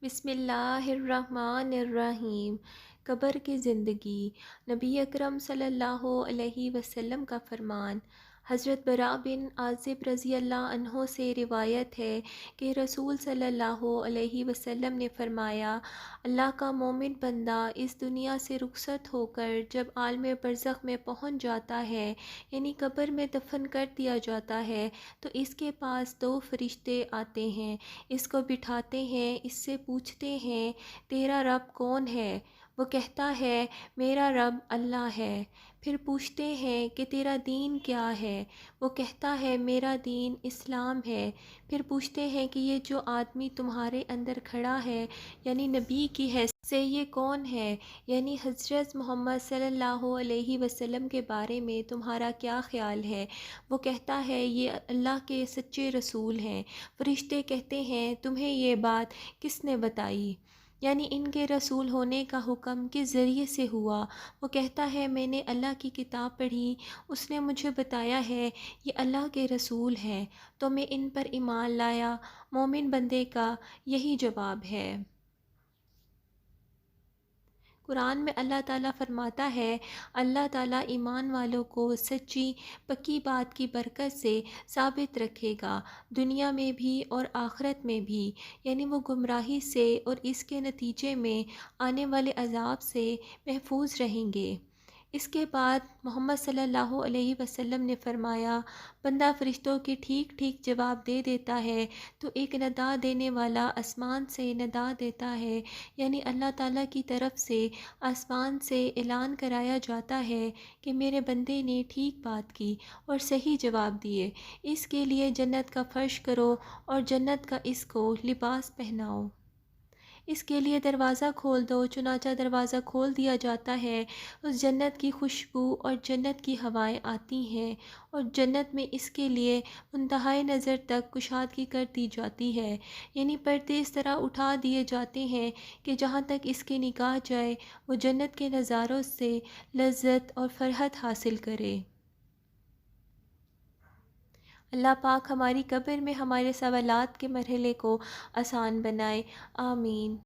بسم اللہ الرحمن الرحیم۔ قبر کی زندگی۔ نبی اکرم صلی اللہ علیہ وسلم کا فرمان۔ حضرت براء بن عازب رضی اللہ عنہ سے روایت ہے کہ رسول صلی اللہ علیہ وسلم نے فرمایا، اللہ کا مومن بندہ اس دنیا سے رخصت ہو کر جب عالم برزخ میں پہنچ جاتا ہے، یعنی قبر میں دفن کر دیا جاتا ہے، تو اس کے پاس دو فرشتے آتے ہیں، اس کو بٹھاتے ہیں، اس سے پوچھتے ہیں تیرا رب کون ہے؟ وہ کہتا ہے میرا رب اللہ ہے۔ پھر پوچھتے ہیں کہ تیرا دین کیا ہے؟ وہ کہتا ہے میرا دین اسلام ہے۔ پھر پوچھتے ہیں کہ یہ جو آدمی تمہارے اندر کھڑا ہے، یعنی نبی کی حیثیت سے یہ کون ہے؟ یعنی حضرت محمد صلی اللہ علیہ وسلم کے بارے میں تمہارا کیا خیال ہے؟ وہ کہتا ہے یہ اللہ کے سچے رسول ہیں۔ فرشتے کہتے ہیں تمہیں یہ بات کس نے بتائی؟ یعنی ان کے رسول ہونے کا حکم کس ذریعے سے ہوا؟ وہ کہتا ہے میں نے اللہ کی کتاب پڑھی، اس نے مجھے بتایا ہے یہ اللہ کے رسول ہیں، تو میں ان پر ایمان لایا۔ مومن بندے کا یہی جواب ہے۔ قرآن میں اللہ تعالیٰ فرماتا ہے اللہ تعالیٰ ایمان والوں کو سچی پکی بات کی برکت سے ثابت رکھے گا، دنیا میں بھی اور آخرت میں بھی، یعنی وہ گمراہی سے اور اس کے نتیجے میں آنے والے عذاب سے محفوظ رہیں گے۔ اس کے بعد محمد صلی اللہ علیہ وسلم نے فرمایا بندہ فرشتوں کے ٹھیک ٹھیک جواب دے دیتا ہے تو ایک ندا دینے والا آسمان سے ندا دیتا ہے، یعنی اللہ تعالیٰ کی طرف سے آسمان سے اعلان کرایا جاتا ہے کہ میرے بندے نے ٹھیک بات کی اور صحیح جواب دیے، اس کے لیے جنت کا فرش کرو اور جنت کا اس کو لباس پہناؤ، اس کے لیے دروازہ کھول دو، چنانچہ دروازہ کھول دیا جاتا ہے، اس جنت کی خوشبو اور جنت کی ہوائیں آتی ہیں اور جنت میں اس کے لیے منتہائے نظر تک کشادگی کر دی جاتی ہے، یعنی پردے اس طرح اٹھا دیے جاتے ہیں کہ جہاں تک اس کی نگاہ جائے وہ جنت کے نظاروں سے لذت اور فرحت حاصل کرے۔ اللہ پاک ہماری قبر میں ہمارے سوالات کے مرحلے کو آسان بنائے، آمین۔